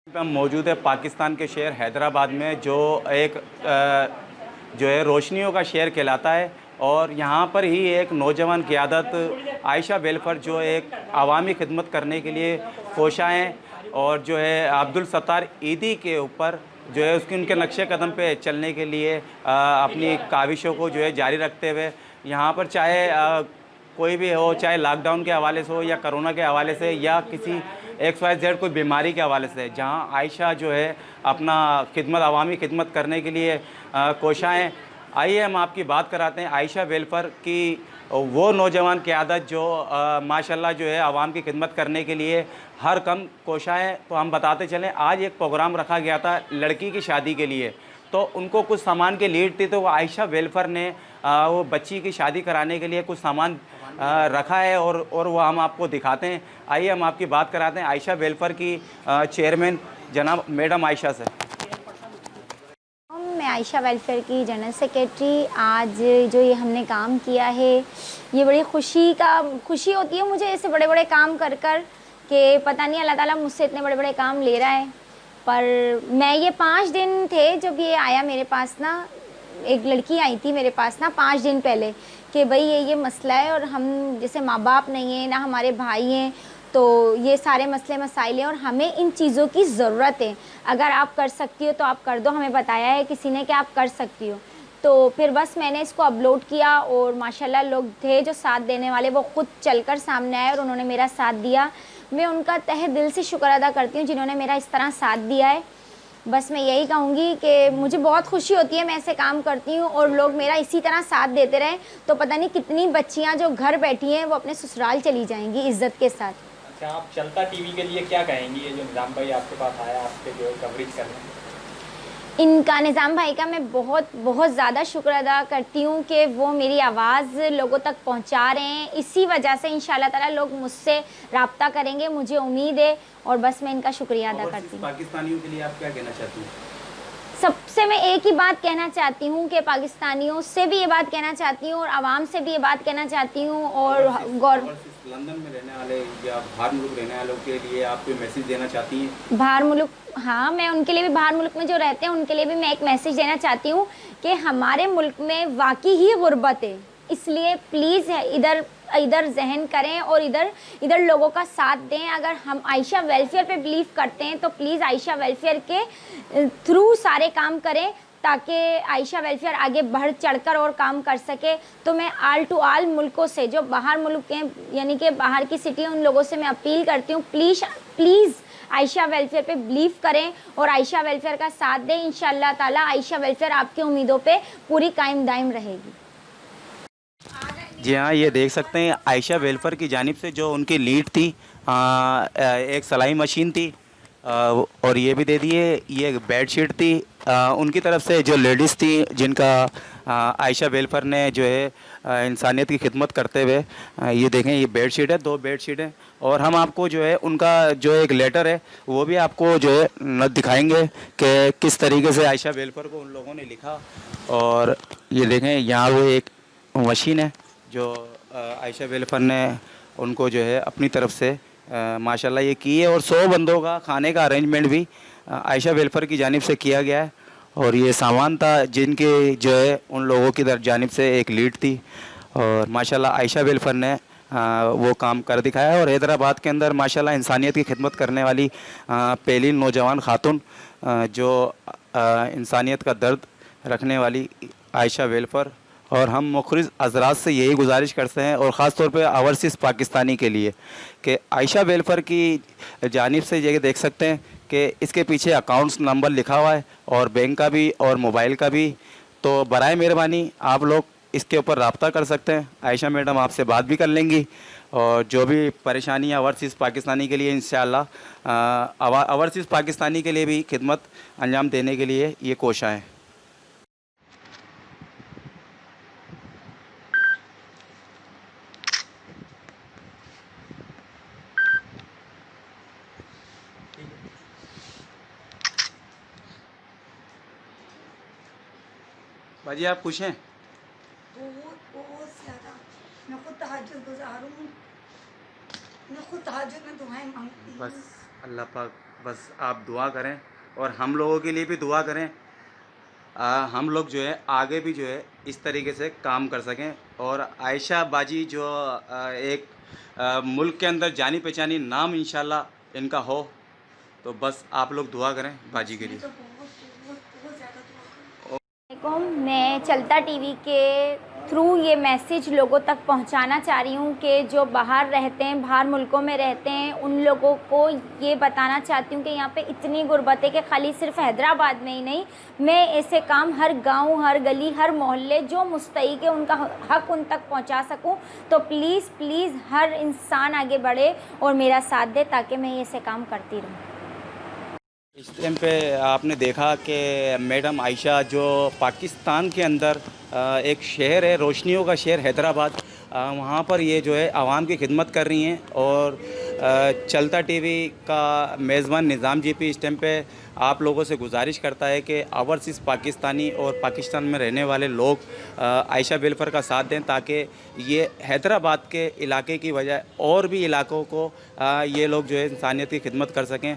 हम मौजूद है पाकिस्तान के शहर हैदराबाद में, जो एक जो है रोशनियों का शहर कहलाता है। और यहाँ पर ही एक नौजवान क़यादत आयशा वेलफेयर जो एक अवामी खिदमत करने के लिए कोशा हैं, और जो है अब्दुल सत्तार ईदी के ऊपर जो है उसकी उनके नक्शे कदम पे चलने के लिए अपनी काविशों को जो है जारी रखते हुए यहाँ पर चाहे कोई भी हो, चाहे लॉकडाउन के हवाले से हो या कोरोना के हवाले से या किसी XYZ कोई बीमारी के हवाले से, जहां आयशा जो है अपना खिदमत अवामी खिदमत करने के लिए कोशा हैं। आइए हम आपकी बात कराते हैं आयशा वेलफेयर की वो नौजवान क़यादत जो माशाल्लाह जो है आवाम की खिदमत करने के लिए हर कम कोशा है। तो हम बताते चलें, आज एक प्रोग्राम रखा गया था लड़की की शादी के लिए, तो उनको कुछ सामान की लीड थी, तो वो आयशा वेलफेयर ने वो बच्ची की शादी कराने के लिए कुछ सामान रखा है, और वो हम आपको दिखाते हैं। आइए हम आपकी बात कराते हैं आयशा वेलफेयर की चेयरमैन जनाब मैडम आयशा से। मैं आयशा वेलफेयर की जनरल सेक्रेटरी। आज जो ये हमने काम किया है, ये बड़ी खुशी होती है मुझे ऐसे बड़े बड़े काम कर कि पता नहीं अल्लाह ताला मुझसे इतने बड़े बड़े काम ले रहा है। पर मैं ये 5 दिन थे जब ये आया मेरे पास ना, एक लड़की आई थी मेरे पास ना 5 दिन पहले कि भाई ये मसला है, और हम जैसे माँ बाप नहीं हैं ना हमारे भाई हैं, तो ये सारे मसले मसाइल हैं और हमें इन चीज़ों की ज़रूरत है। अगर आप कर सकती हो तो आप कर दो, हमें बताया है किसी ने कि आप कर सकती हो। तो फिर बस मैंने इसको अपलोड किया, और माशाल्लाह लोग थे जो साथ देने वाले, वो खुद चलकर सामने आए और उन्होंने मेरा साथ दिया। मैं उनका तहे दिल से शुक्र अदा करती हूँ जिन्होंने मेरा इस तरह साथ दिया है। बस मैं यही कहूँगी कि मुझे बहुत खुशी होती है, मैं ऐसे काम करती हूँ और लोग मेरा इसी तरह साथ देते रहें, तो पता नहीं कितनी बच्चियाँ जो घर बैठी हैं वो अपने ससुराल चली जाएंगी इज़्ज़त के साथ। अच्छा, आप चलता टीवी के लिए क्या कहेंगी? ये जो निज़ाम भाई आपके पास आया आपके जो कवरेज करने, इनका निज़ाम भाई का मैं बहुत बहुत ज़्यादा शुक्र अदा करती हूँ कि वो मेरी आवाज़ लोगों तक पहुँचा रहे हैं। इसी वजह से इंशाल्लाह ताला लोग मुझसे रब्ता करेंगे, मुझे उम्मीद है, और बस मैं इनका शुक्रिया अदा करती हूँ। पाकिस्तानियों के लिए आप क्या कहना चाहती हैं? सबसे मैं एक ही बात कहना चाहती हूँ कि पाकिस्तानियों से भी ये बात कहना चाहती हूँ और आवाम से भी ये बात कहना चाहती हूँ, और लंदन में रहने वाले या बाहर मुल्क रहने वालों के लिए आप कोई मैसेज देना चाहती हैं? बाहर मुल्क, हाँ, मैं उनके लिए भी, बाहर मुल्क में जो रहते हैं उनके लिए भी मैं एक मैसेज देना चाहती हूँ कि हमारे मुल्क में वाकई ही गुर्बत है, इसलिए प्लीज़ इधर जहन करें और इधर लोगों का साथ दें। अगर हम आयशा वेलफेयर पे बिलीव करते हैं तो प्लीज़ आयशा वेलफेयर के थ्रू सारे काम करें, ताकि आयशा वेलफेयर आगे बढ़ चढ़कर और काम कर सके। तो मैं आल टू आल मुल्कों से, जो बाहर मुल्क हैं यानी कि बाहर की सिटी, उन लोगों से मैं अपील करती हूँ, प्लीज़ आयशा वेलफेयर पे बिलीव करें और आयशा वेलफेयर का साथ दें। इंशाल्लाह ताला आयशा वेलफेयर आपकी उम्मीदों पे पूरी कायम दायम रहेगी। जी हाँ, ये देख सकते हैं आयशा वेलफेयर की जानिब से जो उनकी लीड थी, एक सिलाई मशीन थी, और ये भी दे दिए, ये बेडशीट थी उनकी तरफ से जो लेडीज़ थी, जिनका आयशा वेलफेयर ने जो है इंसानियत की खिदमत करते हुए, ये देखें ये बेडशीट है, 2 बेडशीट है, और हम आपको जो है उनका जो एक लेटर है वो भी आपको जो है न दिखाएंगे कि किस तरीके से आयशा वेलफेयर को उन लोगों ने लिखा। और ये देखें यहाँ वो एक मशीन है जो आयशा वेलफेयर ने उनको जो है अपनी तरफ से माशाल्लाह ये की है, और 100 बंदों का खाने का अरेंजमेंट भी आयशा वेलफेयर की जानिब से किया गया है। और ये सामान था जिनके जो है उन लोगों की जानिब से एक लीड थी, और माशाल्लाह आयशा वेलफेयर ने वो काम कर दिखाया है। और हैदराबाद के अंदर माशाल्लाह इंसानियत की खिदमत करने वाली पहली नौजवान खातून जो इंसानियत का दर्द रखने वाली आयशा वेलफेयर। और हम मुखरिज हज़रात से यही गुजारिश करते हैं, और ख़ास तौर पे ओवरसीज़ पाकिस्तानी के लिए, कि आयशा वेलफेयर की जानिब से ये देख सकते हैं कि इसके पीछे अकाउंट्स नंबर लिखा हुआ है, और बैंक का भी और मोबाइल का भी। तो बराए मेहरबानी आप लोग इसके ऊपर रब्ता कर सकते हैं, आयशा मैडम आपसे बात भी कर लेंगी, और जो भी परेशानी है ओवरसीज़ पाकिस्तानी के लिए इंशाअल्लाह ओवरसीज़ पाकिस्तानी के लिए भी खिदमत अंजाम देने के लिए ये कोशा है। बाजी आप खुश हैं? बहुत ज़्यादा। मैं खुद तहज्जुद गुज़ार हूँ, मैं खुद तहज्जुद में दुआएं मांगती हूँ। बस अल्लाह पाक बस आप दुआ करें और हम लोगों के लिए भी दुआ करें। हम लोग जो है आगे भी जो है इस तरीके से काम कर सकें और आयशा बाजी जो एक मुल्क के अंदर जानी पहचानी नाम इंशाल्लाह इनका हो, तो बस आप लोग दुआ करें बाजी के लिए। तो बहुत ज़्यादा दुआ करो। वालेकुम। मैं चलता टीवी के थ्रू ये मैसेज लोगों तक पहुंचाना चाह रही हूँ कि जो बाहर रहते हैं, बाहर मुल्कों में रहते हैं, उन लोगों को ये बताना चाहती हूँ कि यहाँ पे इतनी गुर्बत है कि खाली सिर्फ हैदराबाद में ही नहीं, मैं ऐसे काम हर गांव, हर गली, हर मोहल्ले जो मुस्तहिक है उनका हक उन तक पहुँचा सकूँ। तो प्लीज़ प्लीज़ हर इंसान आगे बढ़े और मेरा साथ दे ताकि मैं ऐसे काम करती रहूँ। इस टाइम पे आपने देखा कि मैडम आयशा जो पाकिस्तान के अंदर एक शहर है, रोशनियों का शहर हैदराबाद, वहाँ पर ये जो है आवाम की खिदमत कर रही हैं। और चलता टीवी का मेज़बान निज़ाम जी पी इस टाइम पे आप लोगों से गुजारिश करता है कि ओवरसीज़ पाकिस्तानी और पाकिस्तान में रहने वाले लोग आयशा वेलफेयर का साथ दें ताकि ये हैदराबाद के इलाके की वजह और भी इलाकों को ये लोग जो है इंसानियत की खिदमत कर सकें।